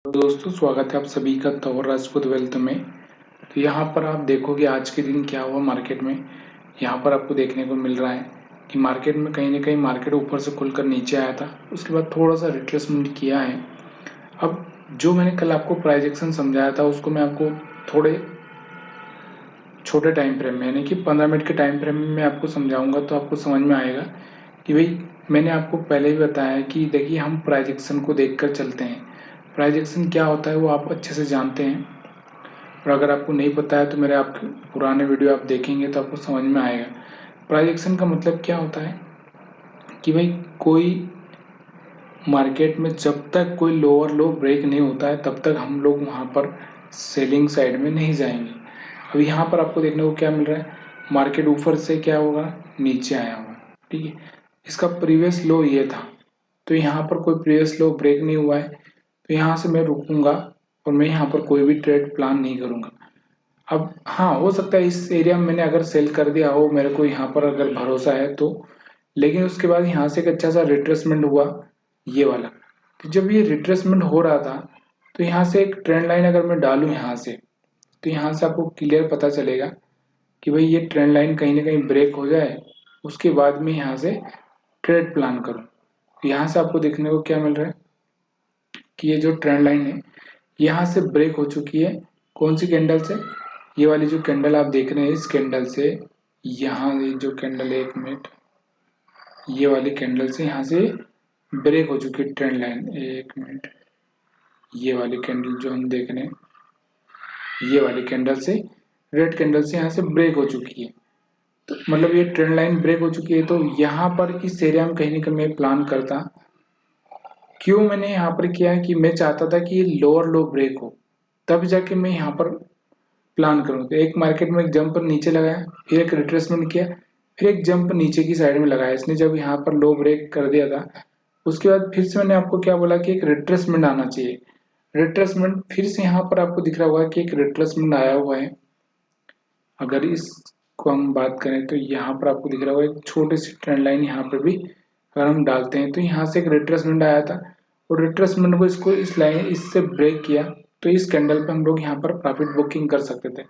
दोस्तों, स्वागत है आप सभी का तौर राजपूत वेल्थ में। तो यहाँ पर आप देखोगे आज के दिन क्या हुआ मार्केट में। यहाँ पर आपको देखने को मिल रहा है कि मार्केट में कहीं ना कहीं मार्केट ऊपर से खुलकर नीचे आया था, उसके बाद थोड़ा सा रिट्रेसमेंट किया है। अब जो मैंने कल आपको प्राइस एक्शन समझाया था उसको मैं आपको थोड़े छोटे टाइम फ्रेम में यानी कि 15 मिनट के टाइम फ्रेम में आपको समझाऊंगा, तो आपको समझ में आएगा कि भाई मैंने आपको पहले ही बताया है कि देखिए हम प्राइस एक्शन को देखकर चलते हैं। प्राइस एक्शन क्या होता है वो आप अच्छे से जानते हैं, और अगर आपको नहीं पता है तो मेरे आप पुराने वीडियो आप देखेंगे तो आपको समझ में आएगा। प्राइस एक्शन का मतलब क्या होता है कि भाई कोई मार्केट में जब तक कोई लोअर लो ब्रेक नहीं होता है तब तक हम लोग वहाँ पर सेलिंग साइड में नहीं जाएंगे। अब यहाँ पर आपको देखने को क्या मिल रहा है, मार्केट ऊपर से क्या होगा, नीचे आया होगा। ठीक है, इसका प्रीवियस लो ये था, तो यहाँ पर कोई प्रीवियस लो ब्रेक नहीं हुआ है, तो यहाँ से मैं रुकूंगा और मैं यहाँ पर कोई भी ट्रेड प्लान नहीं करूँगा। अब हाँ, हो सकता है इस एरिया में मैंने अगर सेल कर दिया हो, मेरे को यहाँ पर अगर भरोसा है तो, लेकिन उसके बाद यहाँ से एक अच्छा सा रिट्रेसमेंट हुआ ये वाला। तो जब ये रिट्रेसमेंट हो रहा था तो यहाँ से एक ट्रेंड लाइन अगर मैं डालूँ यहाँ से, तो यहाँ से आपको क्लियर पता चलेगा कि भाई ये ट्रेंड लाइन कहीं ना कहीं ब्रेक हो जाए, उसके बाद में यहाँ से ट्रेड प्लान करूँ। तो यहाँ से आपको देखने को क्या मिल रहा है कि ये जो ट्रेंड लाइन है यहाँ से ब्रेक हो चुकी है। कौन सी कैंडल से, ये वाली जो कैंडल आप देख रहे हैं इस कैंडल से, यहाँ ये जो कैंडल है, एक मिनट, ये वाली कैंडल से यहाँ से ब्रेक हो चुकी है ट्रेंड लाइन। एक मिनट, ये वाली कैंडल जो हम देख रहे हैं ये वाली कैंडल से, रेड कैंडल से यहाँ से ब्रेक हो चुकी है। तो मतलब ये ट्रेंड लाइन ब्रेक हो चुकी है, तो यहाँ पर इस एरिया में कहीं ना कहीं मैं प्लान करता। क्यों मैंने यहाँ पर किया है कि मैं चाहता था कि ये लोअर लो ब्रेक हो, तब जाके मैं यहाँ पर प्लान करूँ। तो एक मार्केट में एक जंप नीचे लगाया, फिर एक रिट्रेसमेंट किया, फिर एक जंप नीचे की साइड में लगाया। इसने जब यहाँ पर लो ब्रेक कर दिया था उसके बाद फिर से मैंने आपको क्या बोला कि एक रिट्रेसमेंट आना चाहिए। रिट्रेसमेंट फिर से यहाँ पर आपको दिख रहा होगा कि एक रिट्रेसमेंट आया हुआ है। अगर इसको हम बात करें तो यहाँ पर आपको दिख रहा होगा एक छोटी सी ट्रेंड लाइन यहाँ पर भी अगर हम डालते हैं तो यहाँ से एक रिट्रेसमेंट आया था, और रिट्रेसमेंट को इसको इस लाइन इससे ब्रेक किया, तो इस कैंडल पे हम लोग यहाँ पर प्रॉफिट बुकिंग कर सकते थे।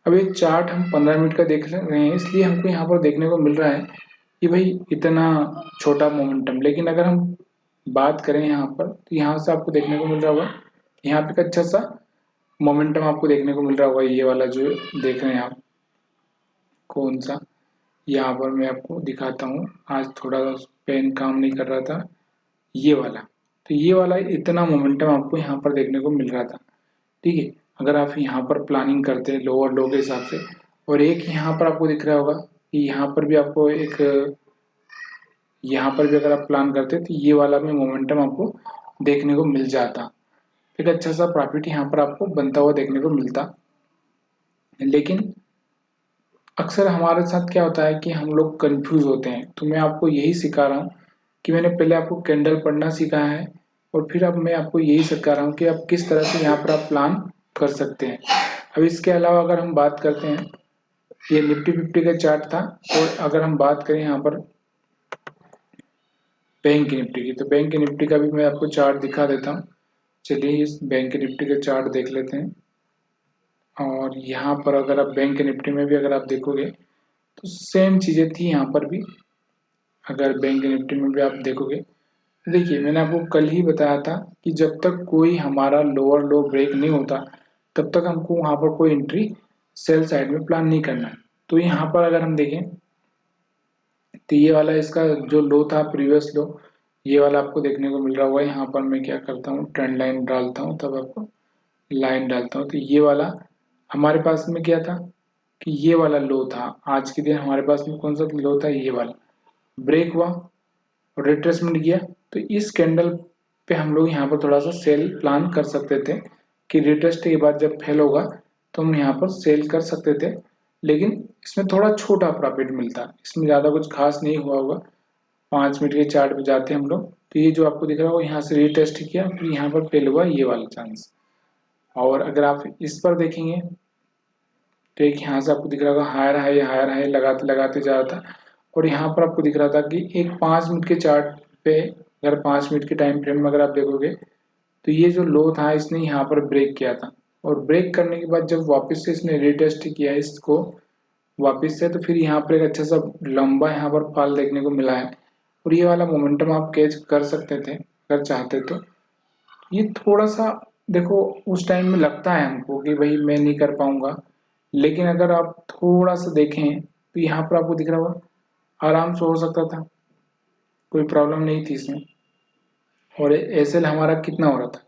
अब ये चार्ट हम 15 मिनट का देख रहे हैं, इसलिए हमको यहाँ पर देखने को मिल रहा है कि भाई इतना छोटा मोमेंटम। लेकिन अगर हम बात करें यहाँ पर तो यहाँ से आपको देखने को मिल रहा होगा यहाँ पे एक अच्छा सा मोमेंटम आपको देखने को मिल रहा होगा। ये वाला जो देख रहे हैं आप, कौन सा, यहाँ पर मैं आपको दिखाता हूँ, आज थोड़ा पेन काम नहीं कर रहा था, ये वाला। तो ये वाला इतना मोमेंटम आपको यहाँ पर देखने को मिल रहा था। ठीक है, अगर आप यहाँ पर प्लानिंग करते हैं लोअर लो के हिसाब से, और एक यहाँ पर आपको दिख रहा होगा कि यहाँ पर भी आपको एक, यहाँ पर भी अगर आप प्लान करते तो ये वाला भी मोमेंटम आपको देखने को मिल जाता, एक अच्छा सा प्रॉफिट यहाँ पर आपको बनता हुआ देखने को मिलता। लेकिन अक्सर हमारे साथ क्या होता है कि हम लोग कंफ्यूज होते हैं, तो मैं आपको यही सिखा रहा हूँ कि मैंने पहले आपको कैंडल पढ़ना सिखाया है, और फिर अब मैं आपको यही सिखा रहा हूँ कि आप किस तरह से यहाँ पर आप प्लान कर सकते हैं। अब इसके अलावा अगर हम बात करते हैं, ये निफ्टी 50 का चार्ट था, और अगर हम बात करें यहाँ पर बैंक निफ्टी की, तो बैंक निफ्टी का भी मैं आपको चार्ट दिखा देता हूँ। चलिए इस बैंक निफ्टी का चार्ट देख लेते हैं। और यहाँ पर अगर आप बैंक निफ्टी में भी अगर आप देखोगे तो सेम चीज़ें थी यहाँ पर भी। अगर बैंक निफ्टी में भी आप देखोगे, देखिए मैंने आपको कल ही बताया था कि जब तक कोई हमारा लोअर लो ब्रेक नहीं होता तब तक हमको वहाँ पर कोई एंट्री सेल साइड में प्लान नहीं करना है। तो यहाँ पर अगर हम देखें तो ये वाला इसका जो लो था प्रीवियस लो, ये वाला आपको देखने को मिल रहा होगा। यहाँ पर मैं क्या करता हूँ, ट्रेंड लाइन डालता हूँ, तब आपको लाइन डालता हूँ। तो ये वाला हमारे पास में क्या था कि ये वाला लो था, आज के दिन हमारे पास में कौन सा लो था, ये वाला ब्रेक हुआ और रिट्रेसमेंट किया। तो इस कैंडल पे हम लोग यहाँ पर थोड़ा सा सेल प्लान कर सकते थे कि रिटेस्ट के बाद जब फेल होगा तो हम यहाँ पर सेल कर सकते थे, लेकिन इसमें थोड़ा छोटा प्रॉफिट मिलता, इसमें ज़्यादा कुछ खास नहीं हुआ होगा। 5 मिनट के चार्ट पे जाते हैं हम लोग, तो ये जो आपको दिख रहा होगा यहाँ से रिटेस्ट किया, फिर यहाँ पर फेल हुआ ये वाला चांस। और अगर आप इस पर देखेंगे तो एक यहाँ से आपको दिख रहा होगा हायर हाई लगाते लगाते जा रहा था, और यहाँ पर आपको दिख रहा था कि एक 5 मिनट के चार्ट पे, अगर 5 मिनट के टाइम फ्रेम में अगर आप देखोगे तो ये जो लो था इसने यहाँ पर ब्रेक किया था, और ब्रेक करने के बाद जब वापस से इसने रीटेस्ट किया इसको वापस से, तो फिर यहाँ पर एक अच्छा सा लंबा यहाँ पर फॉल देखने को मिला है। और ये वाला मोमेंटम आप कैच कर सकते थे अगर चाहते तो। ये थोड़ा सा देखो उस टाइम में लगता है हमको कि भाई मैं नहीं कर पाऊंगा, लेकिन अगर आप थोड़ा सा देखें तो यहाँ पर आपको दिख रहा होगा आराम से हो सकता था, कोई प्रॉब्लम नहीं थी इसमें। और एसएल हमारा कितना हो रहा था,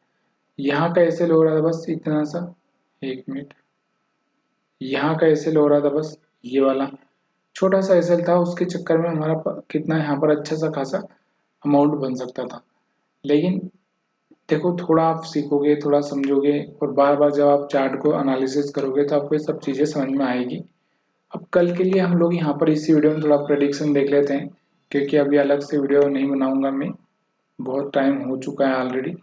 यहाँ का एसएल हो रहा था बस इतना सा, एक मिनट, यहाँ का एसएल हो रहा था बस ये वाला छोटा सा एसएल था, उसके चक्कर में हमारा कितना यहाँ पर अच्छा सा खासा अमाउंट बन सकता था। लेकिन देखो थोड़ा आप सीखोगे, थोड़ा समझोगे, और बार बार जब आप चार्ट को एनालिसिस करोगे तो आपको ये सब चीज़ें समझ में आएगी। अब कल के लिए हम लोग यहाँ पर इसी वीडियो में थोड़ा प्रेडिक्शन देख लेते हैं, क्योंकि अभी अलग से वीडियो नहीं बनाऊंगा मैं, बहुत टाइम हो चुका है ऑलरेडी।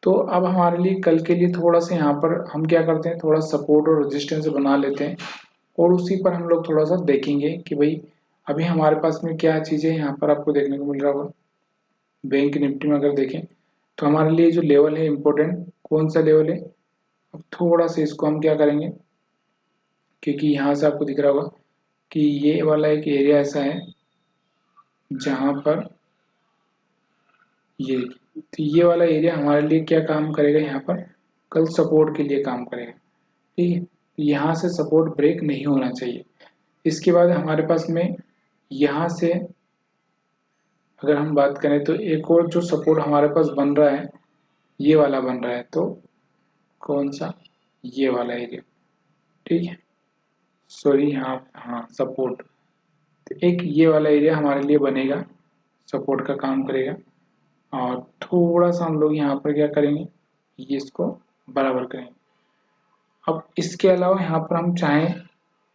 तो अब हमारे लिए कल के लिए थोड़ा सा यहाँ पर हम क्या करते हैं, थोड़ा सपोर्ट और रेजिस्टेंस बना लेते हैं, और उसी पर हम लोग थोड़ा सा देखेंगे कि भाई अभी हमारे पास में क्या चीज़ें यहाँ पर आपको देखने को मिल रहा होगा। बैंक निफ्टी में अगर देखें तो हमारे लिए जो लेवल है इम्पोर्टेंट, कौन सा लेवल है, अब थोड़ा सा इसको हम क्या करेंगे, क्योंकि यहाँ से आपको दिख रहा होगा कि ये वाला एक एरिया ऐसा है जहाँ पर ये, तो ये वाला एरिया हमारे लिए क्या काम करेगा, यहाँ पर कल सपोर्ट के लिए काम करेगा। ठीक है, यहाँ से सपोर्ट ब्रेक नहीं होना चाहिए। इसके बाद हमारे पास में यहाँ से अगर हम बात करें तो एक और जो सपोर्ट हमारे पास बन रहा है ये वाला बन रहा है, तो कौन सा, ये वाला एरिया, ठीक है, सॉरी हाँ हाँ सपोर्ट, तो एक ये वाला एरिया हमारे लिए बनेगा, सपोर्ट का काम करेगा। और थोड़ा सा हम लोग यहाँ पर क्या करेंगे, ये इसको बराबर करेंगे। अब इसके अलावा यहाँ पर हम चाहें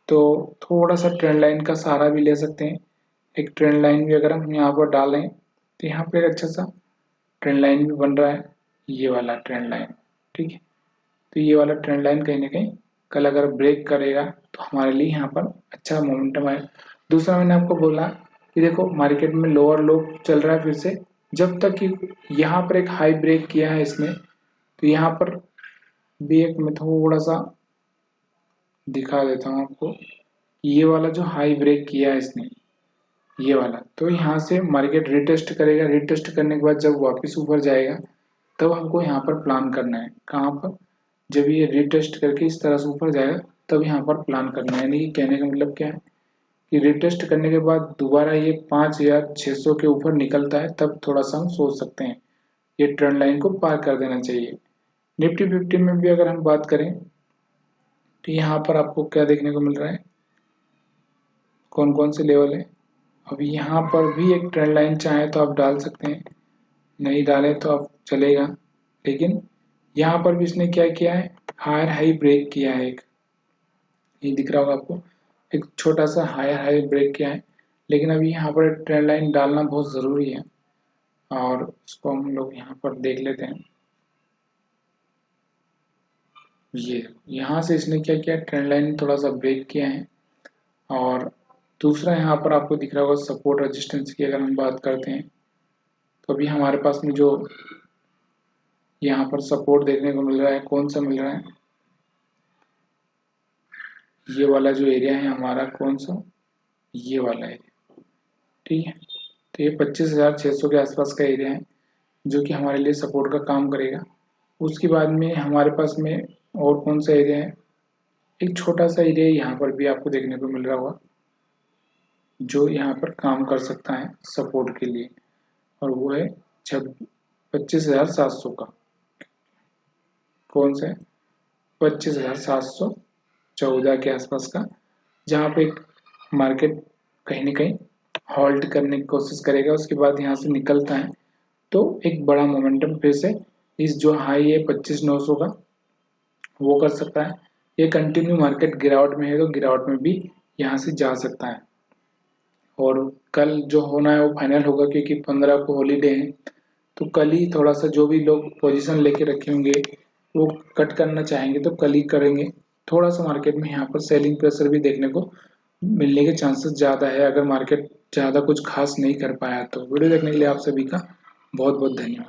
तो थोड़ा सा ट्रेंड लाइन का सहारा भी ले सकते हैं। एक ट्रेंड लाइन भी अगर हम यहाँ पर डालें तो यहाँ पर एक अच्छा सा ट्रेंड लाइन भी बन रहा है, ये वाला ट्रेंड लाइन, ठीक है। तो ये वाला ट्रेंड लाइन कहीं ना कहीं कल अगर ब्रेक करेगा तो हमारे लिए यहाँ पर अच्छा मोमेंटम आएगा। दूसरा मैंने आपको बोला कि देखो मार्केट में लोअर लो चल रहा है फिर से, जब तक कि यहाँ पर एक हाई ब्रेक किया है इसने, तो यहाँ पर भी एक मैं थोड़ा सा दिखा देता हूँ आपको, ये वाला जो हाई ब्रेक किया है इसने, ये वाला, तो यहाँ से मार्केट रिटेस्ट करेगा, रिटेस्ट करने के बाद जब वापस ऊपर जाएगा तब हमको यहाँ पर प्लान करना है। कहाँ पर, जब ये रिटेस्ट करके इस तरह से ऊपर जाएगा तब यहाँ पर प्लान करना है। यानी कि कहने का मतलब क्या है कि रिटेस्ट करने के बाद दोबारा ये 5600 के ऊपर निकलता है तब थोड़ा सा हम सोच सकते हैं ये ट्रेंड लाइन को पार कर देना चाहिए। निफ्टी 50 में भी अगर हम बात करें तो यहाँ पर आपको क्या देखने को मिल रहा है, कौन कौन से लेवल है। अभी यहाँ पर भी एक ट्रेंड लाइन चाहे तो आप डाल सकते हैं, नहीं डालें तो आप चलेगा। लेकिन यहाँ पर भी इसने क्या किया है, हायर हाई ब्रेक किया है, एक ये दिख रहा होगा आपको, एक छोटा सा हायर हाई ब्रेक किया है। लेकिन अभी यहाँ पर ट्रेंड लाइन डालना बहुत ज़रूरी है, और उसको हम लोग यहाँ पर देख लेते हैं। ये यहाँ से इसने क्या किया, ट्रेंड लाइन थोड़ा सा ब्रेक किया है। और दूसरा यहाँ पर आपको दिख रहा होगा सपोर्ट रेजिस्टेंस की अगर हम बात करते हैं तो अभी हमारे पास में जो यहाँ पर सपोर्ट देखने को मिल रहा है, कौन सा मिल रहा है, ये वाला जो एरिया है हमारा, कौन सा, ये वाला एरिया, ठीक है। तो ये 25,600 के आसपास का एरिया है जो कि हमारे लिए सपोर्ट का काम करेगा। उसके बाद में हमारे पास में और कौन सा एरिया है, एक छोटा सा एरिया यहाँ पर भी आपको देखने को मिल रहा होगा जो यहाँ पर काम कर सकता है सपोर्ट के लिए, और वो है 25,700 का, कौन सा है, 25,714 के आसपास का, जहाँ पे एक मार्केट कहीं ना कहीं हॉल्ट करने की कोशिश करेगा, उसके बाद यहाँ से निकलता है तो एक बड़ा मोमेंटम फिर से इस जो हाई है 25,900 का वो कर सकता है। ये कंटिन्यू मार्केट गिरावट में है तो गिरावट में भी यहाँ से जा सकता है। और कल जो होना है वो फाइनल होगा क्योंकि 15 को हॉलीडे है, तो कल ही थोड़ा सा जो भी लोग पोजीशन लेके रखे होंगे वो कट करना चाहेंगे तो कल ही करेंगे। थोड़ा सा मार्केट में यहाँ पर सेलिंग प्रेशर भी देखने को मिलने के चांसेस ज़्यादा है अगर मार्केट ज़्यादा कुछ खास नहीं कर पाया तो। वीडियो देखने के लिए आप सभी का बहुत बहुत धन्यवाद।